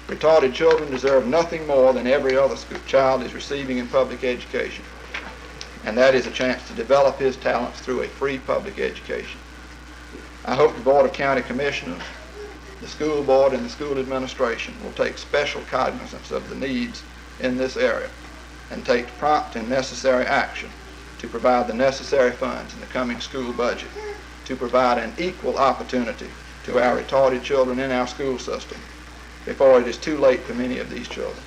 Retarded children deserve nothing more than every other child is receiving in public education, and that is a chance to develop his talents through a free public education. I hope the Board of County Commissioners, the school board, and the school administration will take special cognizance of the needs in this area and take prompt and necessary action to provide the necessary funds in the coming school budget to provide an equal opportunity to our retarded children in our school system before it is too late for many of these children.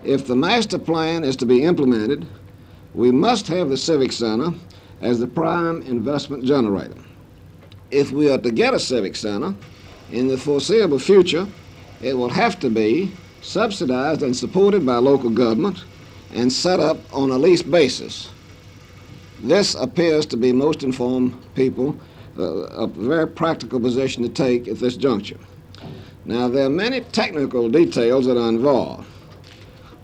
If the master plan is to be implemented, we must have the Civic Center as the prime investment generator. If we are to get a Civic Center in the foreseeable future, it will have to be subsidized and supported by local government and set up on a lease basis. This appears to be most informed people a very practical position to take at this juncture. Now, there are many technical details that are involved,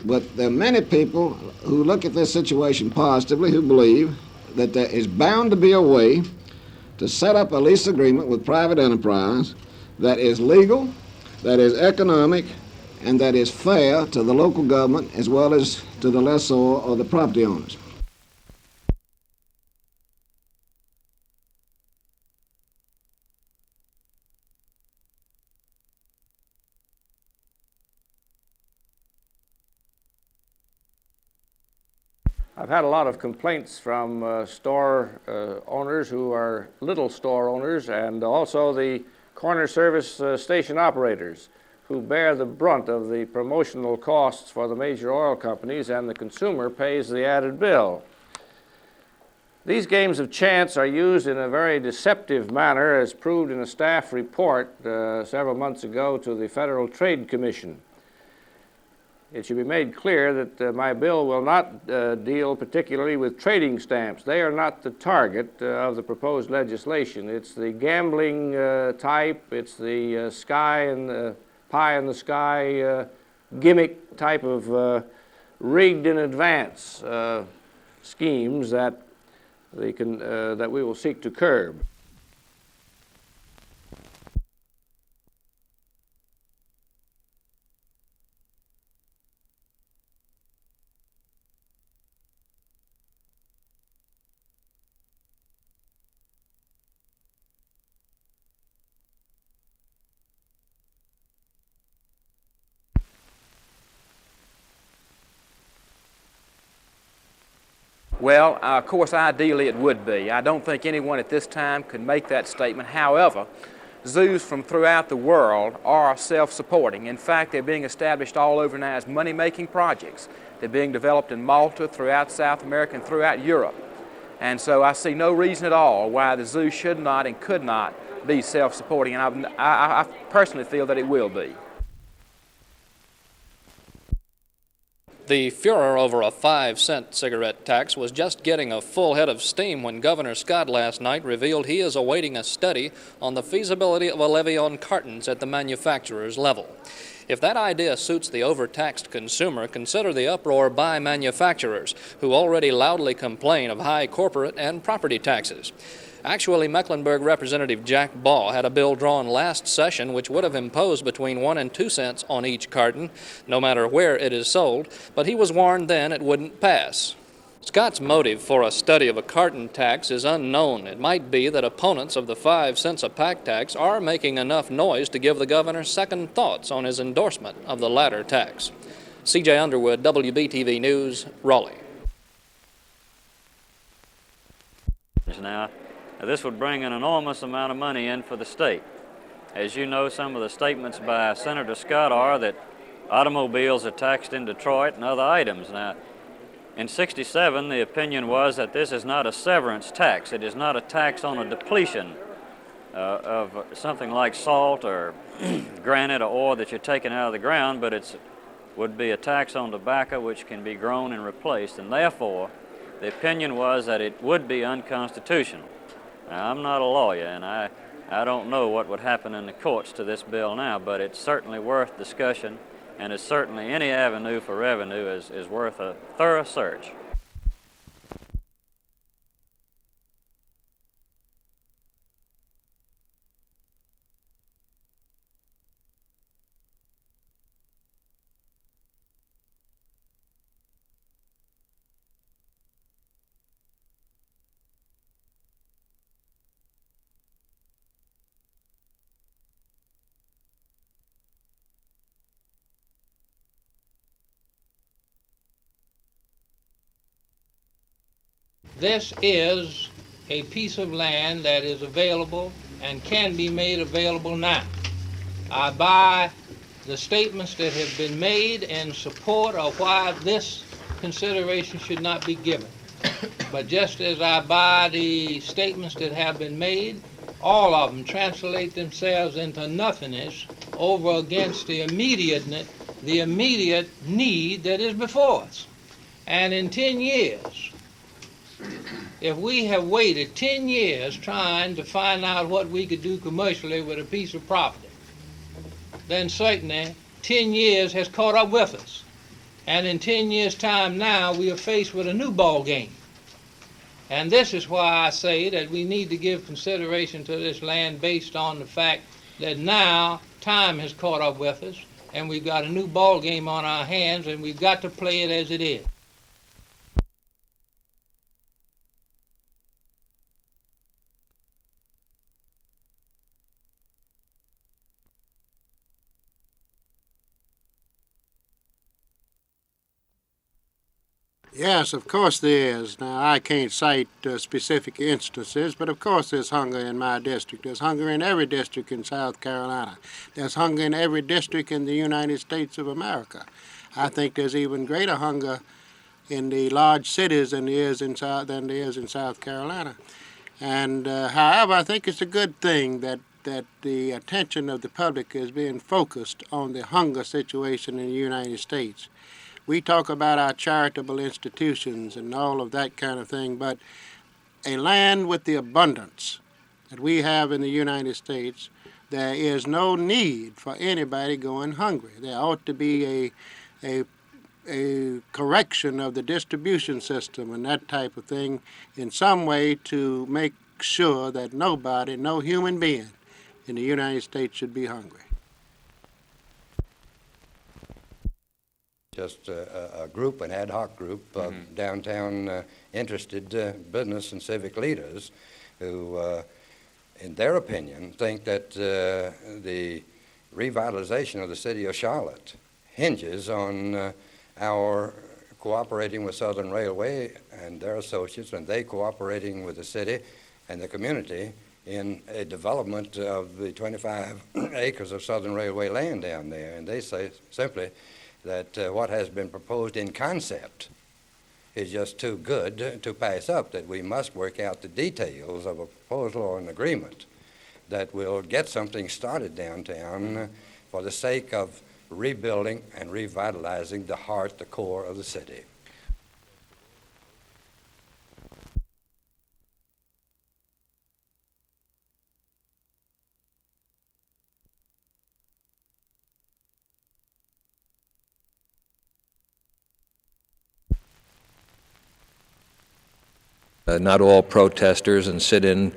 but there are many people who look at this situation positively, who believe that there is bound to be a way to set up a lease agreement with private enterprise that is legal, that is economic, and that is fair to the local government as well as to the lessor or the property owners. I've had a lot of complaints from store owners who are little store owners, and also the corner service station operators who bear the brunt of the promotional costs for the major oil companies, and the consumer pays the added bill. These games of chance are used in a very deceptive manner, as proved in a staff report several months ago to the Federal Trade Commission. It should be made clear that my bill will not deal particularly with trading stamps. They are not the target of the proposed legislation. It's the gambling type, it's the sky and the pie in the sky gimmick type of rigged in advance schemes that we will seek to curb. Well, of course, ideally it would be. I don't think anyone at this time could make that statement. However, zoos from throughout the world are self-supporting. In fact, they're being established all over now as money-making projects. They're being developed in Malta, throughout South America, and throughout Europe. And so I see no reason at all why the zoo should not and could not be self-supporting, and I personally feel that it will be. The furor over a 5-cent cigarette tax was just getting a full head of steam when Governor Scott last night revealed he is awaiting a study on the feasibility of a levy on cartons at the manufacturer's level. If that idea suits the overtaxed consumer, consider the uproar by manufacturers, who already loudly complain of high corporate and property taxes. Actually, Mecklenburg Representative Jack Baugh had a bill drawn last session which would have imposed between 1 and 2 cents on each carton, no matter where it is sold, but he was warned then it wouldn't pass. Scott's motive for a study of a carton tax is unknown. It might be that opponents of the 5 cents a pack tax are making enough noise to give the governor second thoughts on his endorsement of the latter tax. C.J. Underwood, WBTV News, Raleigh. Now, this would bring an enormous amount of money in for the state. As you know, some of the statements by Senator Scott are that automobiles are taxed in Detroit and other items. Now, in '67, the opinion was that this is not a severance tax. It is not a tax on a depletion of something like salt or granite or ore that you're taking out of the ground, but it would be a tax on tobacco which can be grown and replaced, and therefore the opinion was that it would be unconstitutional. Now, I'm not a lawyer, and I don't know what would happen in the courts to this bill now, but it's certainly worth discussion, and it's certainly any avenue for revenue is worth a thorough search. This is a piece of land that is available and can be made available now. I buy the statements that have been made in support of why this consideration should not be given. But just as I buy the statements that have been made, all of them translate themselves into nothingness over against the immediate need that is before us. And in 10 years, if we have waited 10 years trying to find out what we could do commercially with a piece of property, then certainly 10 years has caught up with us. And in 10 years' time now, we are faced with a new ball game. And this is why I say that we need to give consideration to this land based on the fact that now time has caught up with us, and we've got a new ball game on our hands, and we've got to play it as it is. Yes, of course there is. Now, I can't cite specific instances, but of course there's hunger in my district. There's hunger in every district in South Carolina. There's hunger in every district in the United States of America. I think there's even greater hunger in the large cities than there is in South Carolina. And however, I think it's a good thing that the attention of the public is being focused on the hunger situation in the United States. We talk about our charitable institutions and all of that kind of thing, but a land with the abundance that we have in the United States, there is no need for anybody going hungry. There ought to be a correction of the distribution system and that type of thing in some way to make sure that nobody, no human being in the United States should be hungry. Just a group, an ad hoc group of downtown interested business and civic leaders who, in their opinion, think that the revitalization of the city of Charlotte hinges on our cooperating with Southern Railway and their associates, and they cooperating with the city and the community in a development of the 25 acres of Southern Railway land down there. And they say simply that what has been proposed in concept is just too good to pass up, that we must work out the details of a proposal or an agreement that will get something started downtown for the sake of rebuilding and revitalizing the heart, the core of the city. Not all protesters and sit-in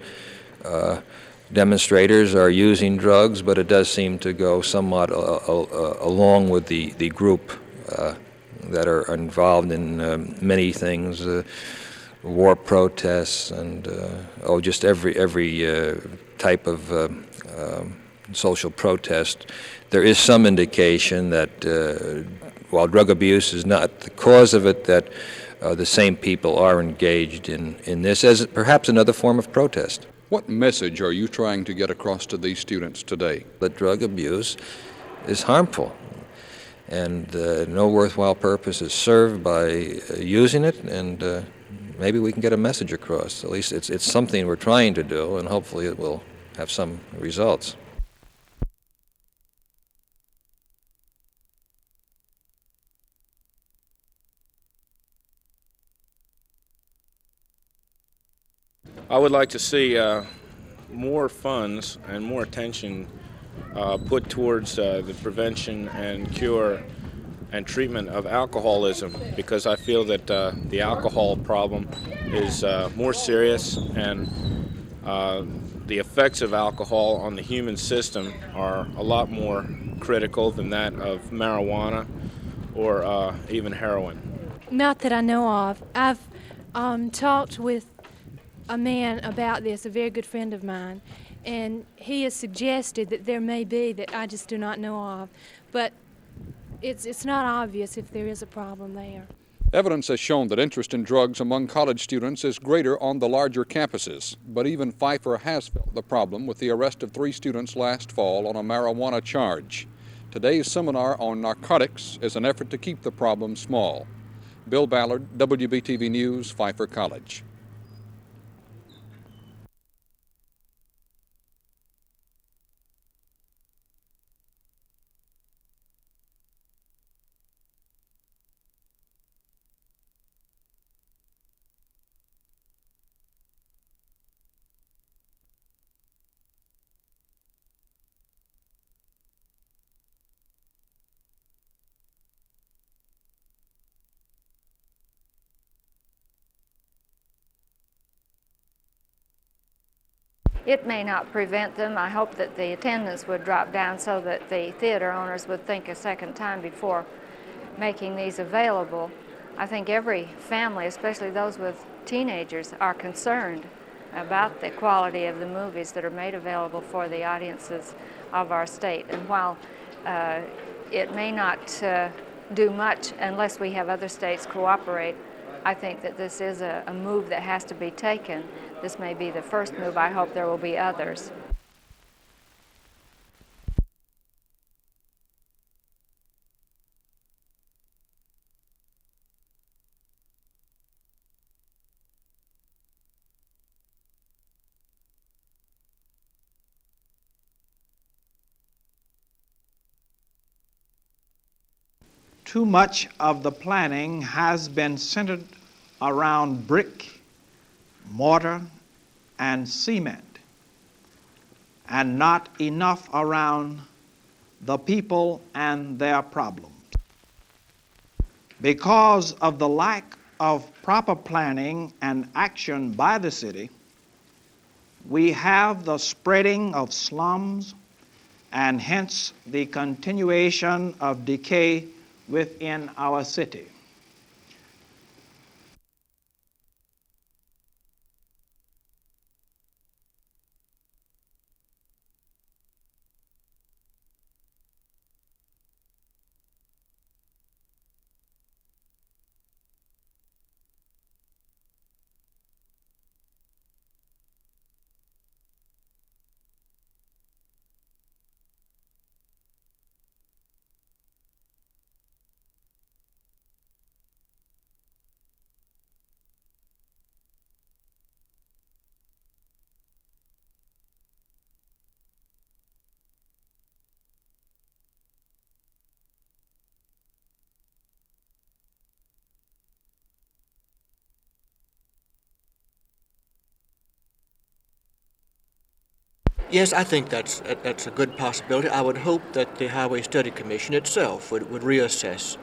demonstrators are using drugs, but it does seem to go somewhat along with the group that are involved in many things, war protests and just every type of social protest. There is some indication that while drug abuse is not the cause of it, that the same people are engaged in this as perhaps another form of protest. What message are you trying to get across to these students today? That drug abuse is harmful, and no worthwhile purpose is served by using it, and maybe we can get a message across. At least it's something we're trying to do, and hopefully it will have some results. I would like to see more funds and more attention put towards the prevention and cure and treatment of alcoholism, because I feel that the alcohol problem is more serious, and the effects of alcohol on the human system are a lot more critical than that of marijuana or even heroin. Not that I know of. I've talked with a man about this, a very good friend of mine, and he has suggested that there may be, that I just do not know of, but it's not obvious if there is a problem there. Evidence has shown that interest in drugs among college students is greater on the larger campuses, but even Pfeiffer has felt the problem with the arrest of 3 students last fall on a marijuana charge. Today's seminar on narcotics is an effort to keep the problem small. Bill Ballard, WBTV News, Pfeiffer College. It may not prevent them. I hope that the attendance would drop down so that the theater owners would think a second time before making these available. I think every family, especially those with teenagers, are concerned about the quality of the movies that are made available for the audiences of our state. And while it may not do much unless we have other states cooperate, I think that this is a move that has to be taken. This may be the first move. I hope there will be others. Too much of the planning has been centered around brick, mortar, and cement, and not enough around the people and their problems. Because of the lack of proper planning and action by the city, we have the spreading of slums and hence the continuation of decay within our city. Yes, I think that's a good possibility. I would hope that the Highway Study Commission itself would reassess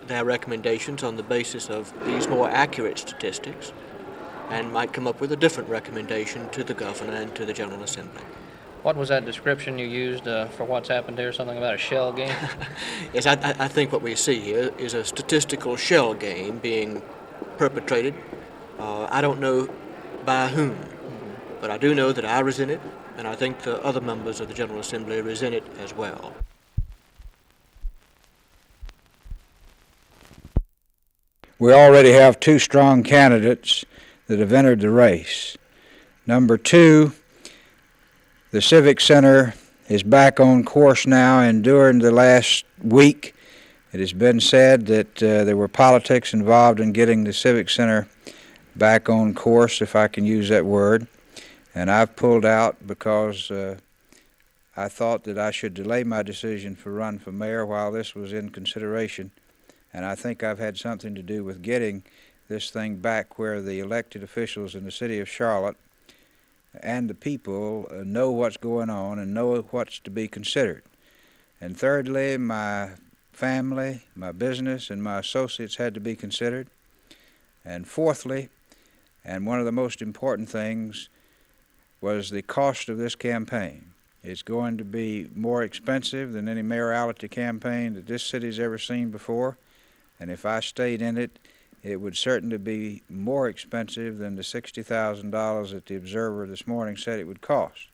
their recommendations on the basis of these more accurate statistics and might come up with a different recommendation to the governor and to the General Assembly. What was that description you used for what's happened here? Something about a shell game? Yes, I think what we see here is a statistical shell game being perpetrated. I don't know by whom, but I do know that I resent it, and I think the other members of the General Assembly resent it as well. We already have two strong candidates that have entered the race. Number two, the Civic Center is back on course now, and during the last week it has been said that there were politics involved in getting the Civic Center back on course, if I can use that word. And I've pulled out because I thought that I should delay my decision for run for mayor while this was in consideration. And I think I've had something to do with getting this thing back where the elected officials in the city of Charlotte and the people know what's going on and know what's to be considered. And thirdly, my family, my business, and my associates had to be considered. And fourthly, and one of the most important things, was the cost of this campaign. It's going to be more expensive than any mayoralty campaign that this city's ever seen before. And if I stayed in it, it would certainly be more expensive than the $60,000 that the Observer this morning said it would cost.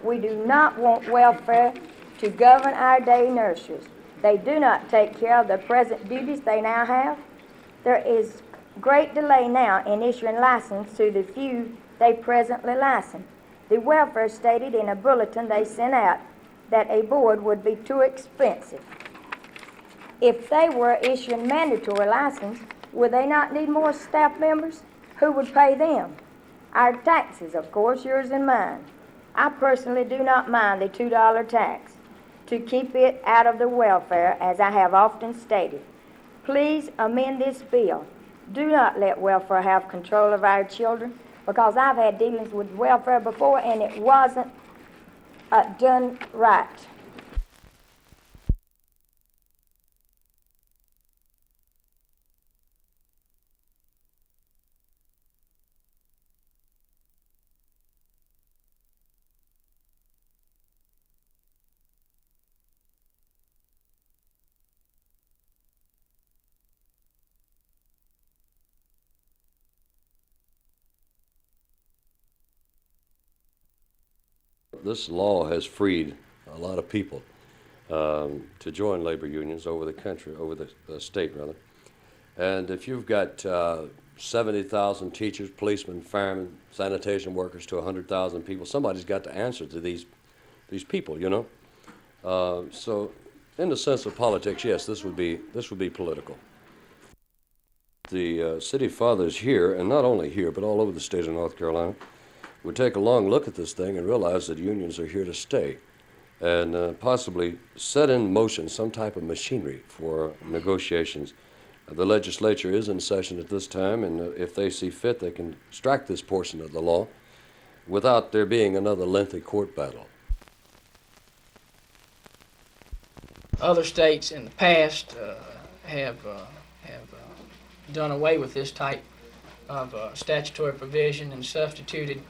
We do not want welfare to govern our day nurses. They do not take care of the present duties they now have. There is great delay now in issuing license to the few they presently license. The welfare stated in a bulletin they sent out that a board would be too expensive. If they were issuing mandatory license, would they not need more staff members? Who would pay them? Our taxes, of course, yours and mine. I personally do not mind the $2 tax to keep it out of the welfare, as I have often stated. Please amend this bill. Do not let welfare have control of our children, because I've had dealings with welfare before and it wasn't done right. This law has freed a lot of people to join labor unions over the country, over the state rather. And if you've got 70,000 teachers, policemen, firemen, sanitation workers to 100,000 people, somebody's got to answer to these people, you know. So in the sense of politics, yes, this would be political. The city fathers here, and not only here, but all over the state of North Carolina, would take a long look at this thing and realize that unions are here to stay and possibly set in motion some type of machinery for negotiations. The legislature is in session at this time, and if they see fit, they can strike this portion of the law without there being another lengthy court battle. Other states in the past have done away with this type of statutory provision and substituted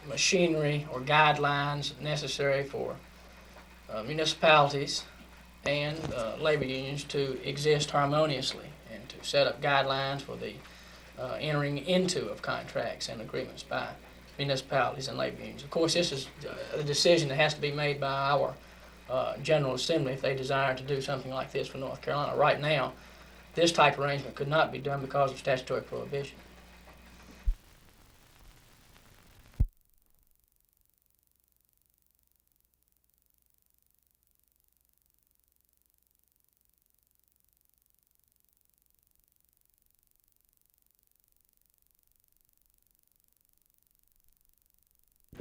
machinery or guidelines necessary for municipalities and labor unions to exist harmoniously and to set up guidelines for the entering into of contracts and agreements by municipalities and labor unions. Of course, this is a decision that has to be made by our General Assembly if they desire to do something like this for North Carolina. Right now, this type of arrangement could not be done because of statutory prohibition.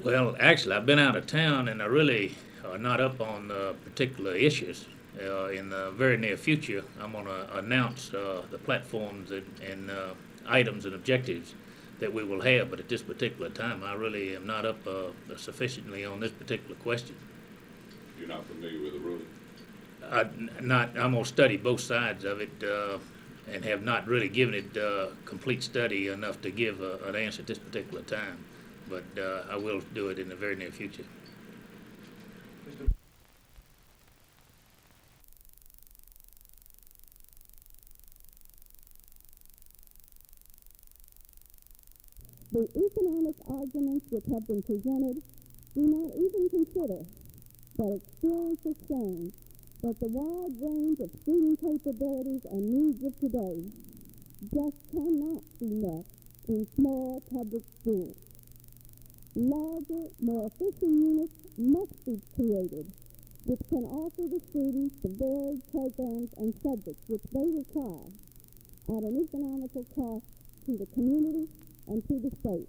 Well, actually, I've been out of town, and I really are not up on particular issues. In the very near future, I'm going to announce the platforms and items and objectives that we will have, but at this particular time, I really am not up sufficiently on this particular question. You're not familiar with the ruling? I'm going to study both sides of it and have not really given it complete study enough to give an answer at this particular time, but I will do it in the very near future. The economic arguments which have been presented do not even consider that experience has shown that the wide range of student capabilities and needs of today just cannot be met in small public schools. Larger, more efficient units must be created which can offer the students the varied programs and subjects which they require at an economical cost to the community and to the state.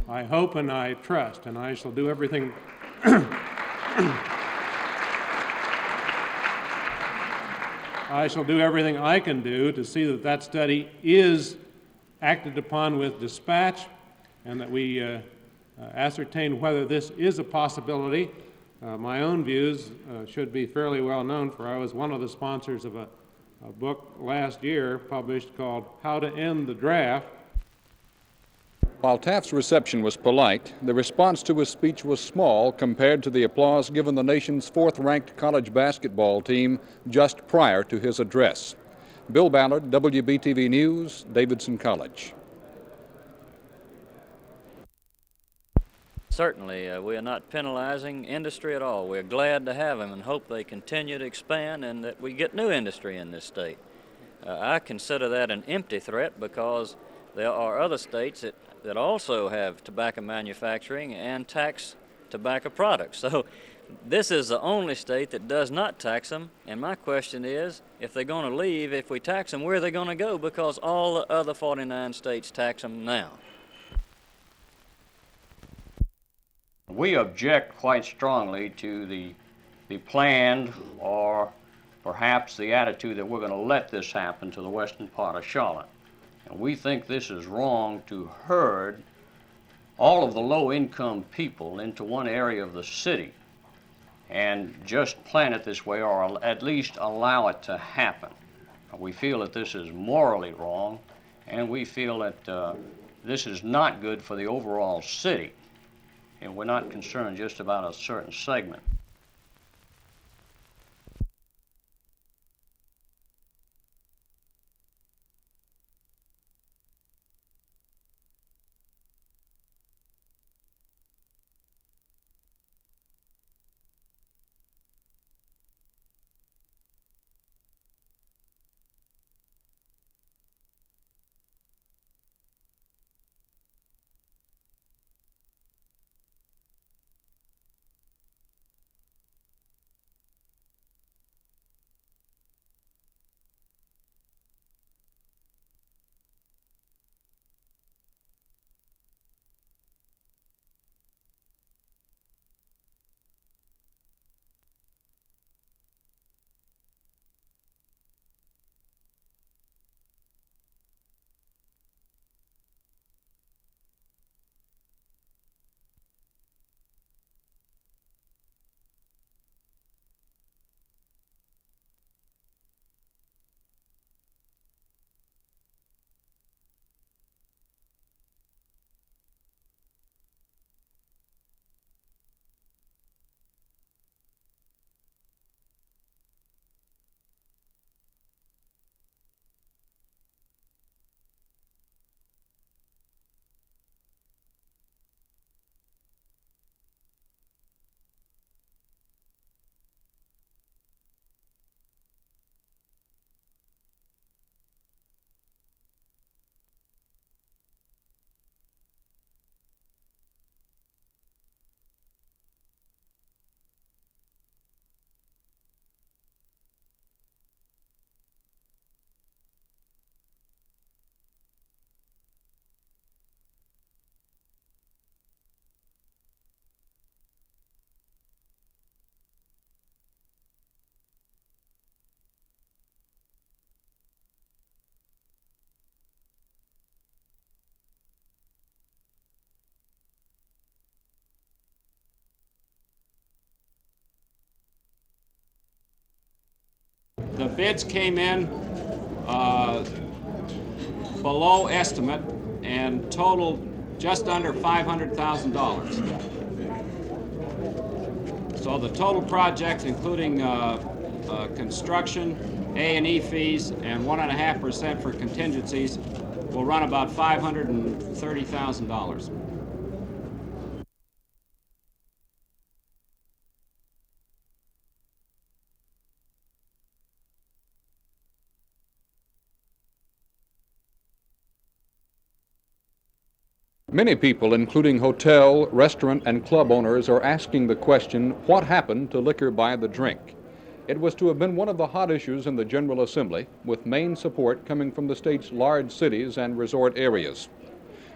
I hope and I trust, and I shall do everything I shall do everything I can do to see that that study is acted upon with dispatch and that we ascertain whether this is a possibility. My own views should be fairly well known, for I was one of the sponsors of a book last year published called How to End the Draft. While Taft's reception was polite, the response to his speech was small compared to the applause given the nation's fourth-ranked college basketball team just prior to his address. Bill Ballard, WBTV News, Davidson College. Certainly, we are not penalizing industry at all. We're glad to have them and hope they continue to expand and that we get new industry in this state. I consider that an empty threat because there are other states that also have tobacco manufacturing and tax tobacco products. So this is the only state that does not tax them, and my question is, if they're going to leave, if we tax them, where are they going to go? Because all the other 49 states tax them now. We object quite strongly to the planned or perhaps the attitude that we're going to let this happen to the western part of Charlotte. And we think this is wrong to herd all of the low-income people into one area of the city and just plan it this way, or at least allow it to happen. We feel that this is morally wrong, and we feel that this is not good for the overall city. And we're not concerned just about a certain segment. bids came in below estimate and totaled just under $500,000. So the total project, including construction, A&E fees, and 1.5% for contingencies, will run about $530,000. Many people, including hotel, restaurant, and club owners, are asking the question, what happened to liquor by the drink? It was to have been one of the hot issues in the General Assembly, with main support coming from the state's large cities and resort areas.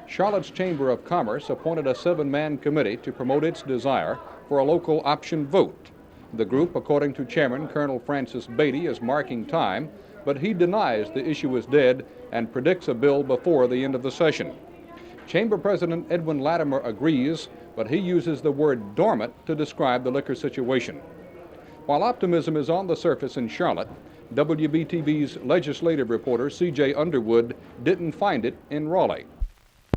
Charlotte's Chamber of Commerce appointed a 7-man committee to promote its desire for a local option vote. The group, according to Chairman Colonel Francis Beatty, is marking time, but he denies the issue is dead and predicts a bill before the end of the session. Chamber President Edwin Latimer agrees, but he uses the word dormant to describe the liquor situation. While optimism is on the surface in Charlotte, WBTV's legislative reporter C.J. Underwood didn't find it in Raleigh.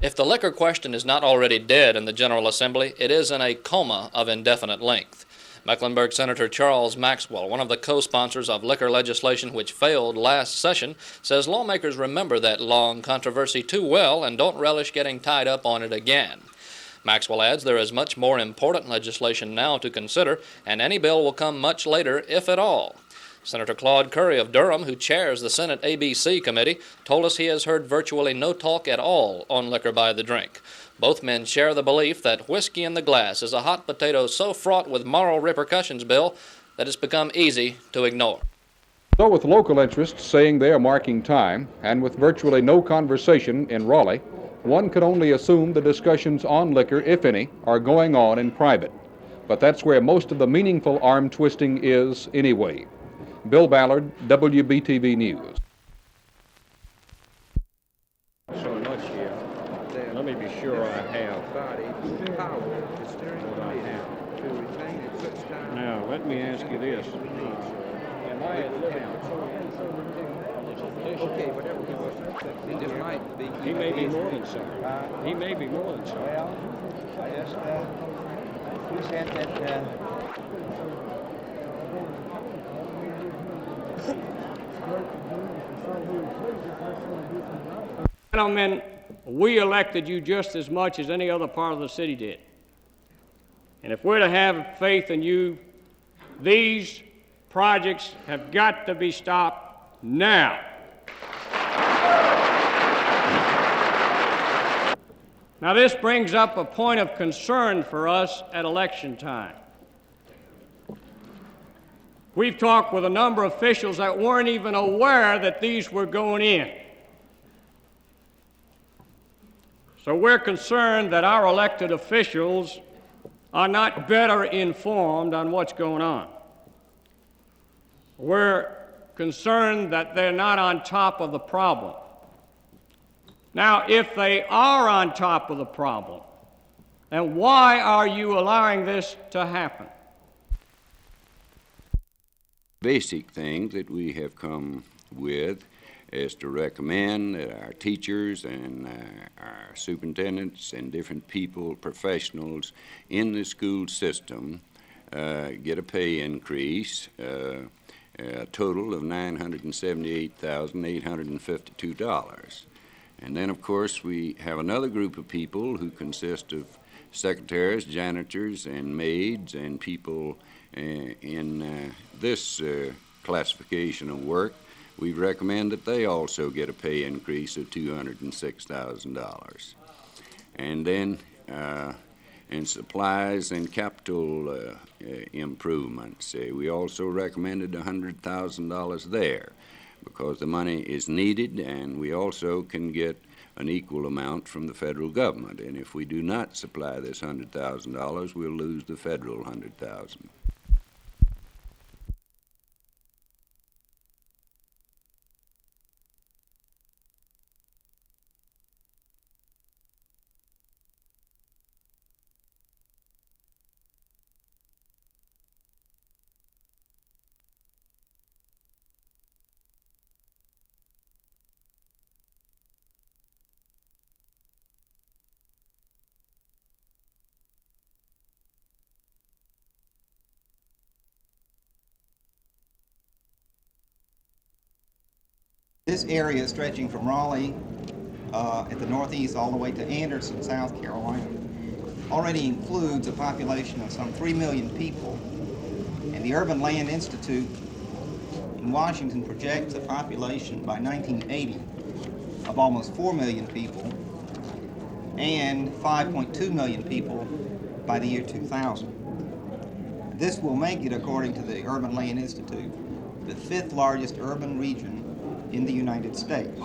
If the liquor question is not already dead in the General Assembly, it is in a coma of indefinite length. Mecklenburg Senator Charles Maxwell, one of the co-sponsors of liquor legislation which failed last session, says lawmakers remember that long controversy too well and don't relish getting tied up on it again. Maxwell adds there is much more important legislation now to consider, and any bill will come much later, if at all. Senator Claude Curry of Durham, who chairs the Senate ABC committee, told us he has heard virtually no talk at all on liquor by the drink. Both men share the belief that whiskey in the glass is a hot potato so fraught with moral repercussions, Bill, that it's become easy to ignore. So with local interests saying they are marking time, and with virtually no conversation in Raleigh, one could only assume the discussions on liquor, if any, are going on in private. But that's where most of the meaningful arm twisting is anyway. Bill Ballard, WBTV News. So much here. Let me be sure I have what I have. Now, let me ask you this. Am I at liberty? Okay, whatever he was. It might be. He may be more than sorry. He may be more than sorry. Well, I just, he said that, Gentlemen, we elected you just as much as any other part of the city did. And if we're to have faith in you, these projects have got to be stopped now. Now, this brings up a point of concern for us at election time. We've talked with a number of officials that weren't even aware that these were going in. So we're concerned that our elected officials are not better informed on what's going on. We're concerned that they're not on top of the problem. Now, if they are on top of the problem, then why are you allowing this to happen? Basic things that we have come with is to recommend that our teachers and our superintendents and different people, professionals in the school system get a pay increase, a total of $978,852. And then, of course, we have another group of people who consist of secretaries, janitors, and maids, and people in this classification of work. We recommend that they also get a pay increase of $206,000. And then in supplies and capital improvements, we also recommended $100,000 there because the money is needed, and we also can get an equal amount from the federal government. And if we do not supply this $100,000, we'll lose the federal $100,000. This area stretching from Raleigh at the northeast all the way to Anderson, South Carolina, already includes a population of some 3 million people. And the Urban Land Institute in Washington projects a population by 1980 of almost 4 million people and 5.2 million people by the year 2000. This will make it, according to the Urban Land Institute, the 5th largest urban region in the United States.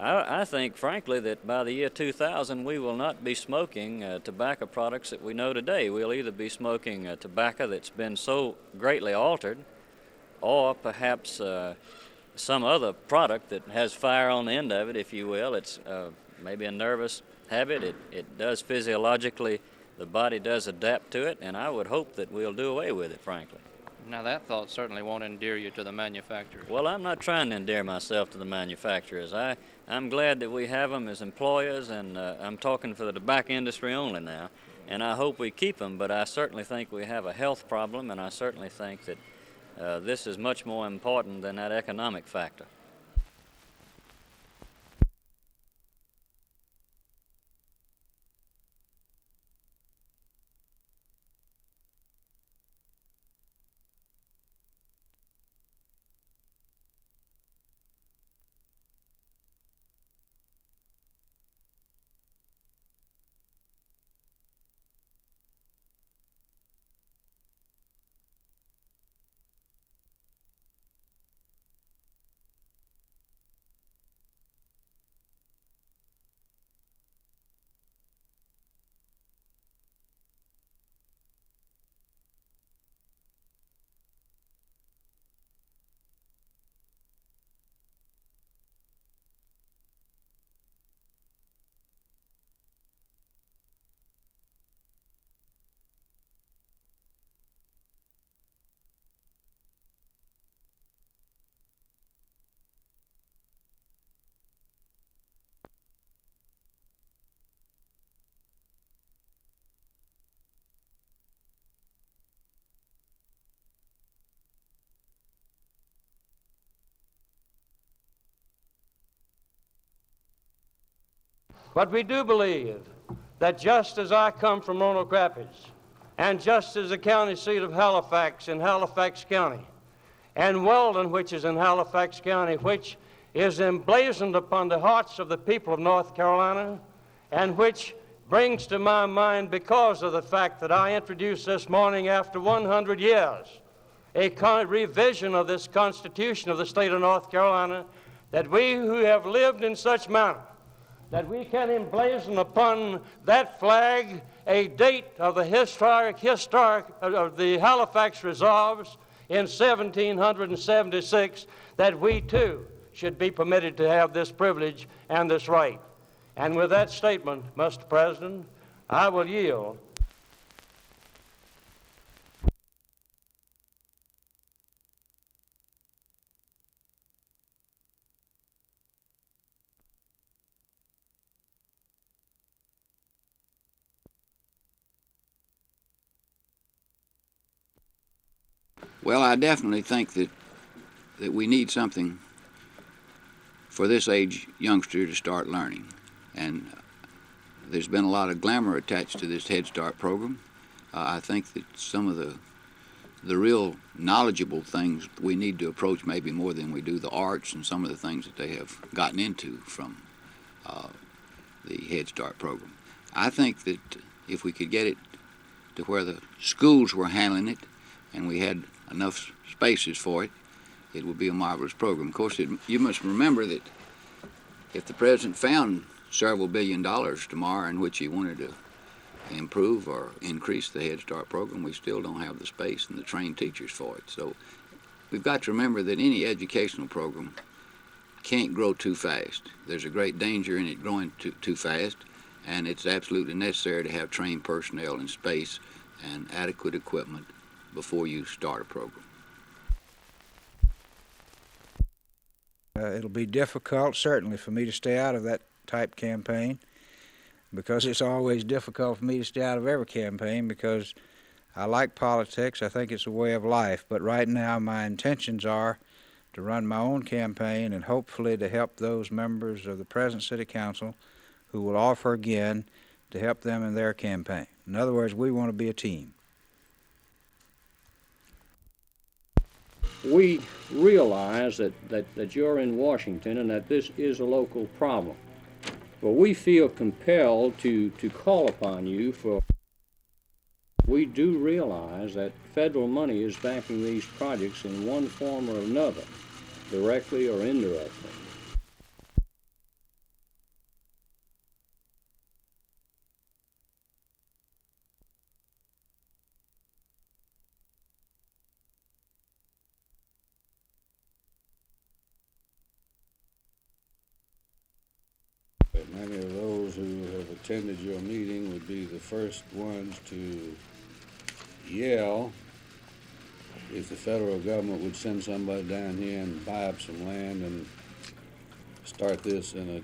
I think, frankly, that by the year 2000, we will not be smoking tobacco products that we know today. We'll either be smoking tobacco that's been so greatly altered, or perhaps some other product that has fire on the end of it, if you will. It's maybe a nervous habit. It does physiologically, the body does adapt to it, and I would hope that we'll do away with it, frankly. Now, that thought certainly won't endear you to the manufacturers. Well, I'm not trying to endear myself to the manufacturers. I'm glad that we have them as employers, and I'm talking for the tobacco industry only now, and I hope we keep them, but I certainly think we have a health problem, and I certainly think that this is much more important than that economic factor. But we do believe that just as I come from Roanoke Rapids, and just as the county seat of Halifax in Halifax County, and Weldon, which is in Halifax County, which is emblazoned upon the hearts of the people of North Carolina, and which brings to my mind, because of the fact that I introduced this morning after 100 years, a revision of this Constitution of the state of North Carolina, that we who have lived in such manner that we can emblazon upon that flag a date of the historic of the Halifax resolves in 1776, that we too should be permitted to have this privilege and this right. And with that statement, Mr. President, I will yield. Well, I definitely think that we need something for this age youngster to start learning. And there's been a lot of glamour attached to this Head Start program. I think that some of the real knowledgeable things we need to approach maybe more than we do the arts and some of the things that they have gotten into from the Head Start program. I think that if we could get it to where the schools were handling it and we had enough spaces for it, it would be a marvelous program. Of course, you must remember that if the president found several $1 billion tomorrow in which he wanted to improve or increase the Head Start program, we still don't have the space and the trained teachers for it. So we've got to remember that any educational program can't grow too fast. There's a great danger in it growing too fast, and it's absolutely necessary to have trained personnel and space and adequate equipment before you start a program. It'll be difficult, certainly, for me to stay out of that type campaign, because it's always difficult for me to stay out of every campaign, because I like politics. I think it's a way of life. But right now my intentions are to run my own campaign and hopefully to help those members of the present City Council who will offer again to help them in their campaign. In other words, we want to be a team. We realize that you're in Washington and that this is a local problem. But we feel compelled to call upon you for. We do realize that federal money is backing these projects in one form or another, directly or indirectly. Many of those who have attended your meeting would be the first ones to yell if the federal government would send somebody down here and buy up some land and start this in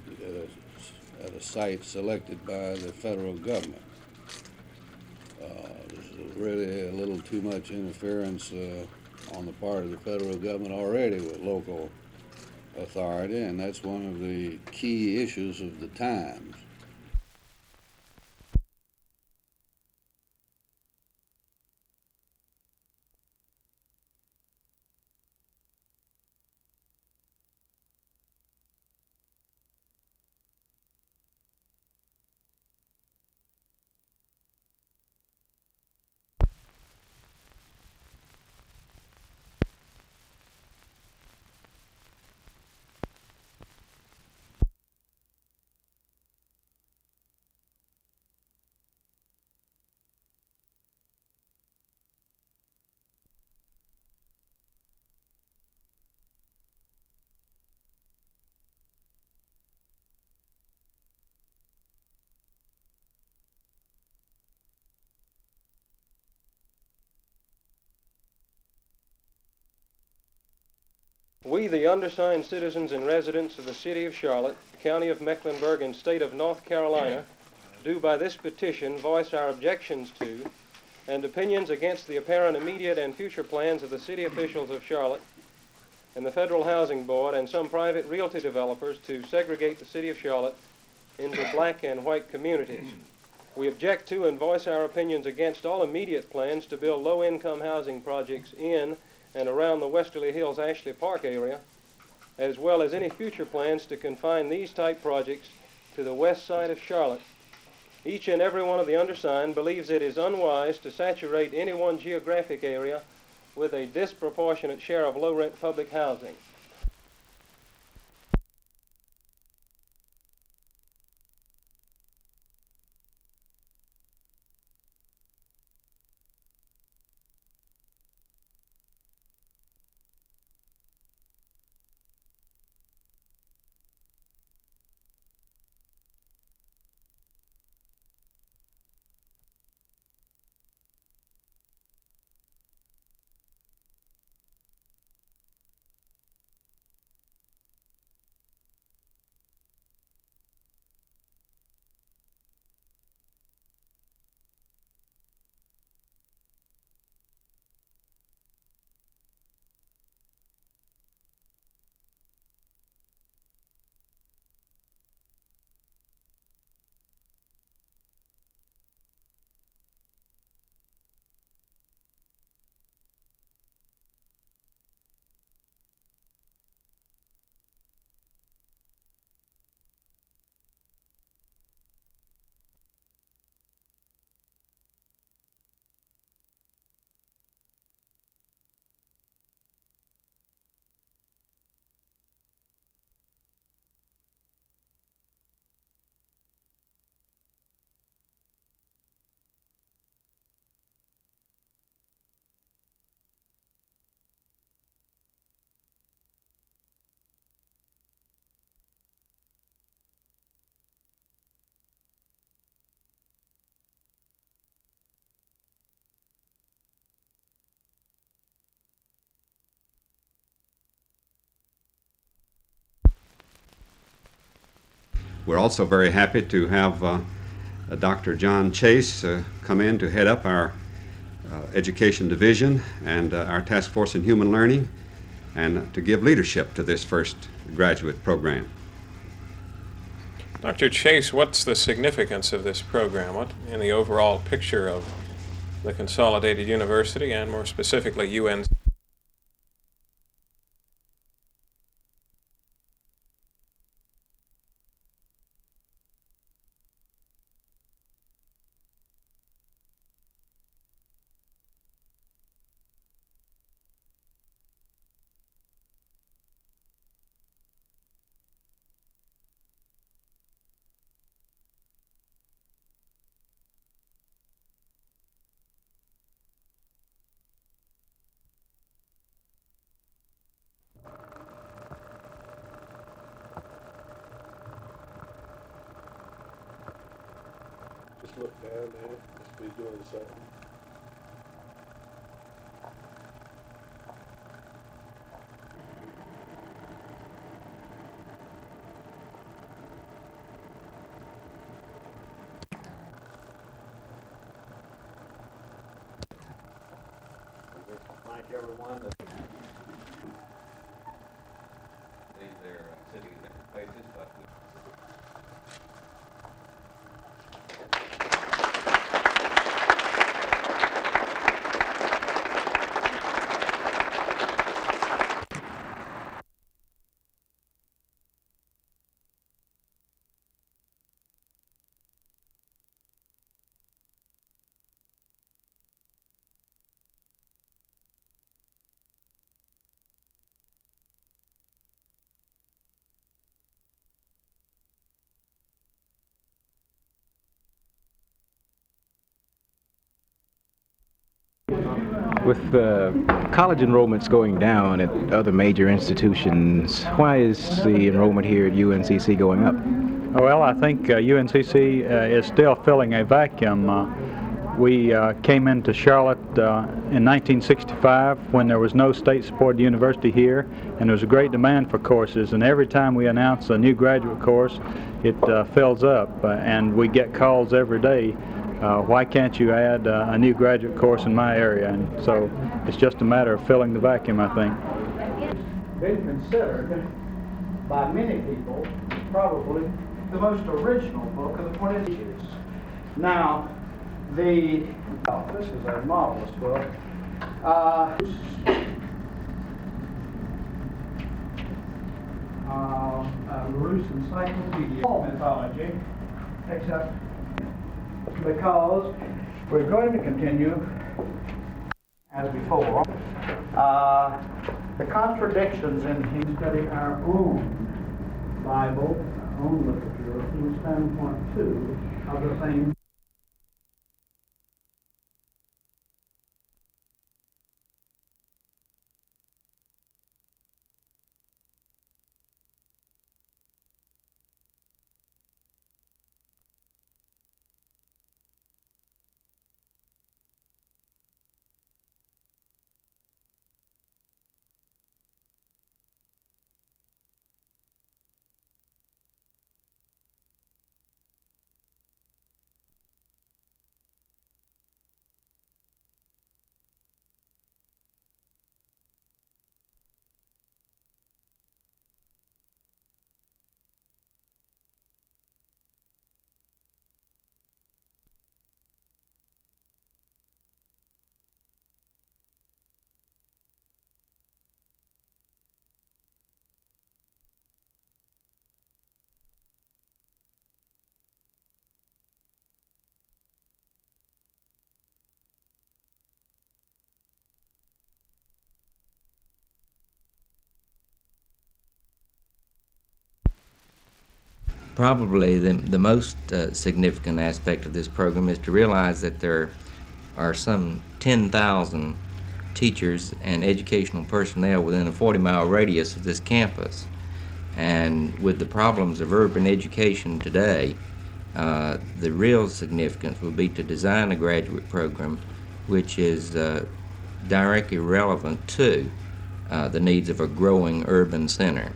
at a site selected by the federal government. There's really a little too much interference on the part of the federal government already with local authority, and that's one of the key issues of the times. We, the undersigned citizens and residents of the City of Charlotte, County of Mecklenburg, and State of North Carolina, do by this petition voice our objections to and opinions against the apparent immediate and future plans of the city officials of Charlotte and the Federal Housing Board and some private realty developers to segregate the City of Charlotte into black and white communities. We object to and voice our opinions against all immediate plans to build low-income housing projects in and around the Westerly Hills Ashley Park area, as well as any future plans to confine these type projects to the west side of Charlotte. Each and every one of the undersigned believes it is unwise to saturate any one geographic area with a disproportionate share of low-rent public housing. We're also very happy to have Dr. John Chase come in to head up our Education Division and our Task Force in Human Learning, and to give leadership to this first graduate program. Dr. Chase, what's the significance of this program? What in the overall picture of the Consolidated University, and more specifically UNC? Just look down there, just be doing something. Thank everyone. They're sitting in different places, but with college enrollments going down at other major institutions, why is the enrollment here at UNCC going up? Well, I think UNCC is still filling a vacuum. We came into Charlotte in 1965 when there was no state-supported university here, and there was a great demand for courses, and every time we announce a new graduate course, it fills up, and we get calls every day. Why can't you add a new graduate course in my area? And so it's just a matter of filling the vacuum, I think. Been considered by many people probably the most original book of the 20th years. Now, this is a marvelous book. Larousse Encyclopedia Mythology, except because we're going to continue as before. The contradictions in him study our own Bible, our own literature, from standpoint two of the same. Probably the most significant aspect of this program is to realize that there are some 10,000 teachers and educational personnel within a 40-mile radius of this campus. And with the problems of urban education today, the real significance will be to design a graduate program which is directly relevant to the needs of a growing urban center.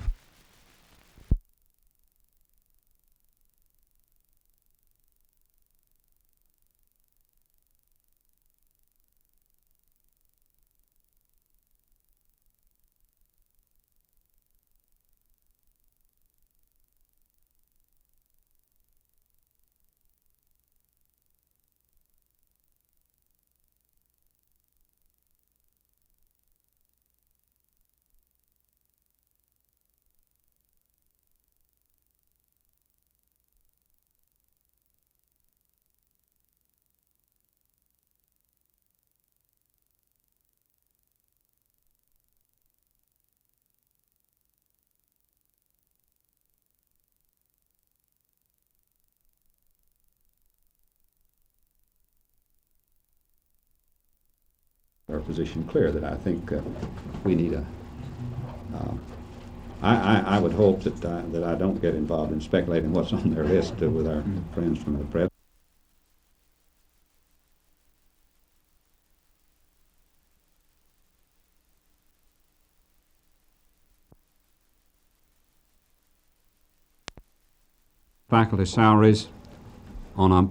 our position clear that I think we need a. I would hope that I don't get involved in speculating what's on their list with our friends from the press. Faculty salaries on a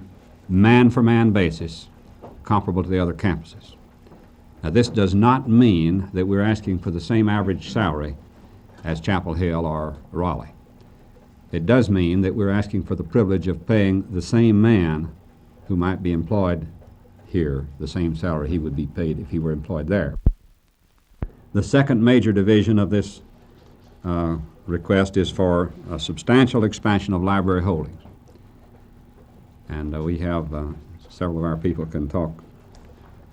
man-for-man basis comparable to the other campuses. Now, this does not mean that we're asking for the same average salary as Chapel Hill or Raleigh. It does mean that we're asking for the privilege of paying the same man who might be employed here the same salary he would be paid if he were employed there. The second major division of this request is for a substantial expansion of library holdings. And we have several of our people can talk,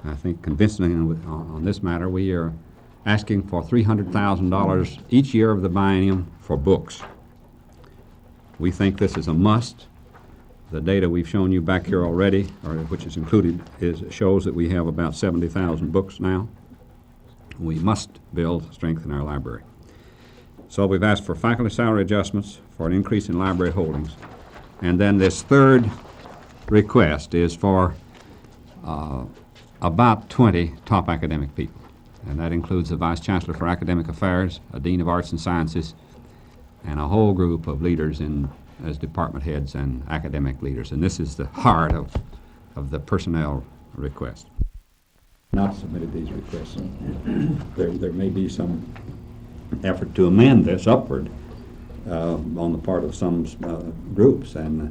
I think, convincingly on this matter. We are asking for $300,000 each year of the biennium for books. We think this is a must. The data we've shown you back here already, or which is included, shows that we have about 70,000 books now. We must build strength in our library. So we've asked for faculty salary adjustments, for an increase in library holdings. And then this third request is for about 20 top academic people. And that includes the Vice Chancellor for Academic Affairs, a Dean of Arts and Sciences, and a whole group of leaders as department heads and academic leaders. And this is the heart of the personnel request. Not submitted these requests. There may be some effort to amend this upward on the part of some groups, and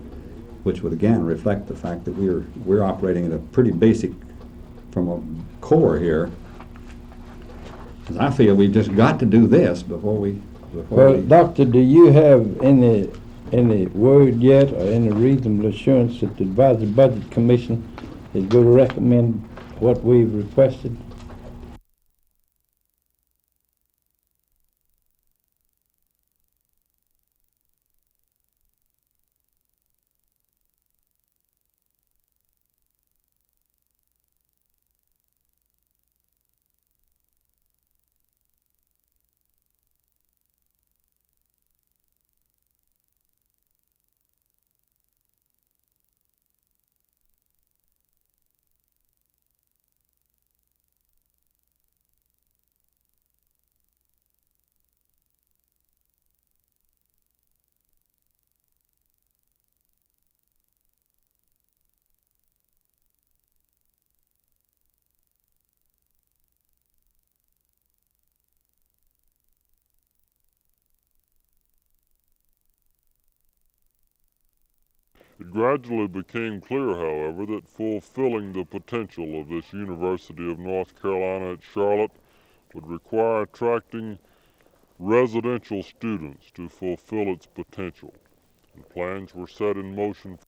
which would again reflect the fact that we're operating at a pretty basic, from a core here. Because I feel we've just got to do this before we. Doctor, do you have any word yet or any reasonable assurance that the Advisory Budget Commission is going to recommend what we've requested? It gradually became clear, however, that fulfilling the potential of this University of North Carolina at Charlotte would require attracting residential students to fulfill its potential, and plans were set in motion.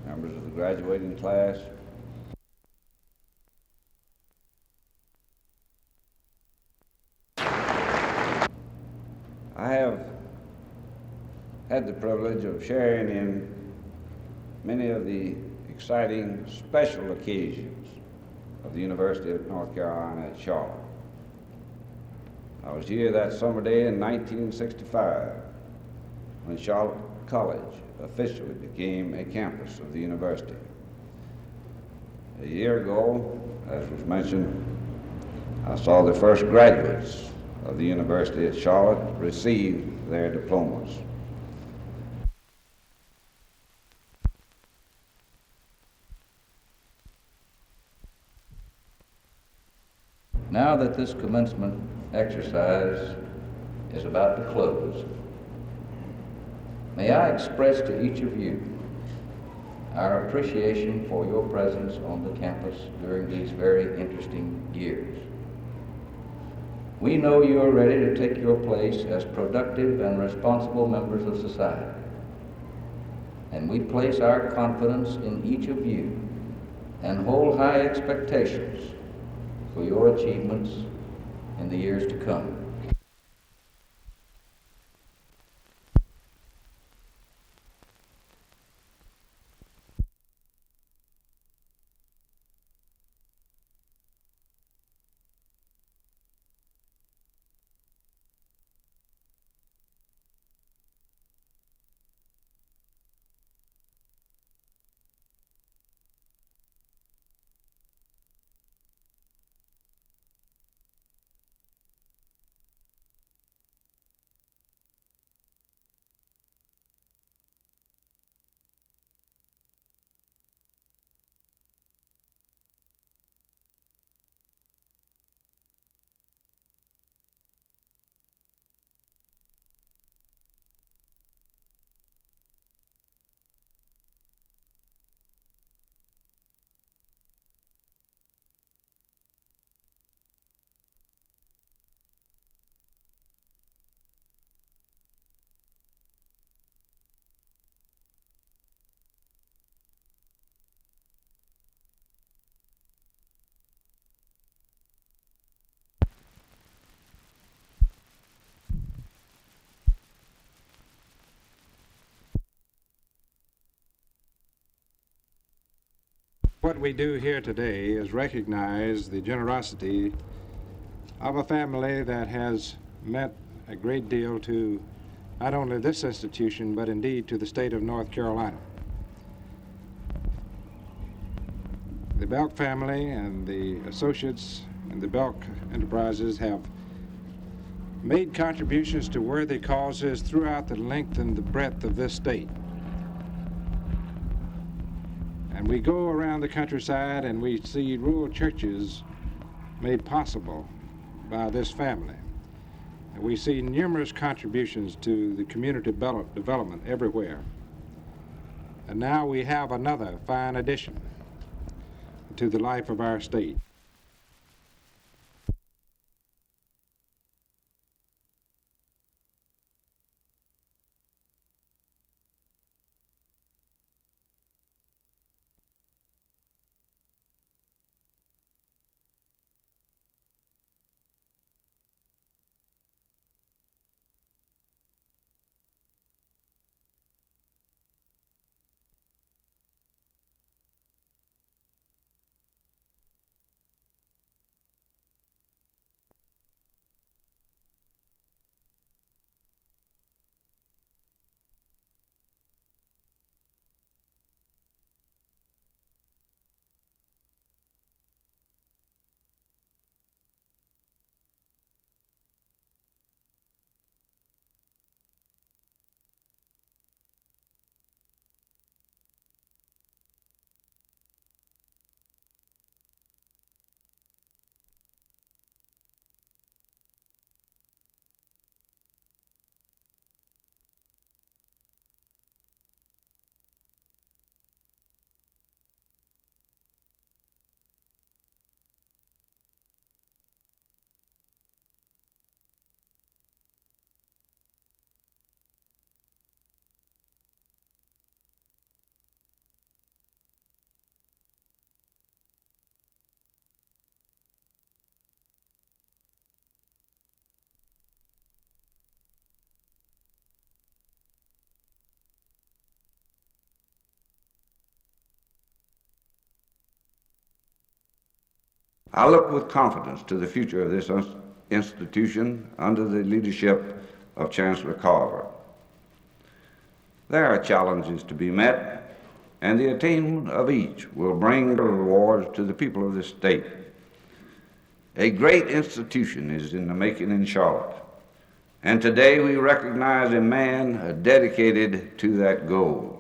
Members of the graduating class, privilege of sharing in many of the exciting special occasions of the University of North Carolina at Charlotte. I was here that summer day in 1965 when Charlotte College officially became a campus of the university. A year ago, as was mentioned, I saw the first graduates of the University at Charlotte receive their diplomas. Now that this commencement exercise is about to close, may I express to each of you our appreciation for your presence on the campus during these very interesting years. We know you are ready to take your place as productive and responsible members of society, and we place our confidence in each of you and hold high expectations for your achievements in the years to come. What we do here today is recognize the generosity of a family that has meant a great deal to not only this institution, but indeed to the state of North Carolina. The Belk family and the associates in the Belk enterprises have made contributions to worthy causes throughout the length and the breadth of this state. And we go around the countryside and we see rural churches made possible by this family. And we see numerous contributions to the community development everywhere. And now we have another fine addition to the life of our state. I look with confidence to the future of this institution under the leadership of Chancellor Colvard. There are challenges to be met, and the attainment of each will bring rewards to the people of this state. A great institution is in the making in Charlotte, and today we recognize a man dedicated to that goal.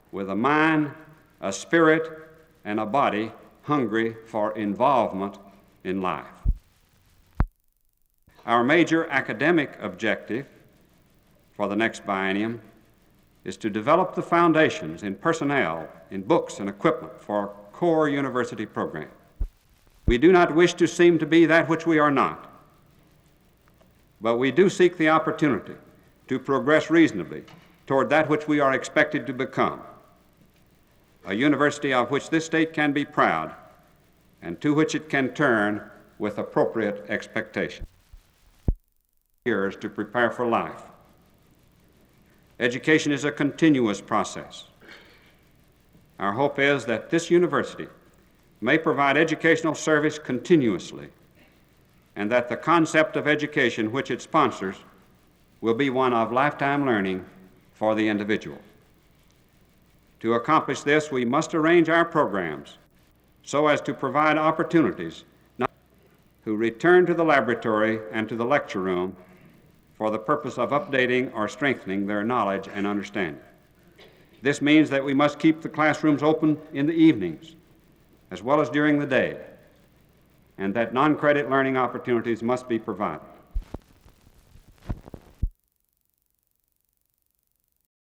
With a mind, a spirit, and a body hungry for involvement in life. Our major academic objective for the next biennium is to develop the foundations in personnel, in books and equipment for a core university program. We do not wish to seem to be that which we are not, but we do seek the opportunity to progress reasonably toward that which we are expected to become, a university of which this state can be proud and to which it can turn with appropriate expectation. Years to prepare for life. Education is a continuous process. Our hope is that this university may provide educational service continuously, and that the concept of education which it sponsors will be one of lifetime learning for the individual. To accomplish this, we must arrange our programs so as to provide opportunities who return to the laboratory and to the lecture room for the purpose of updating or strengthening their knowledge and understanding. This means that we must keep the classrooms open in the evenings as well as during the day, and that non-credit learning opportunities must be provided.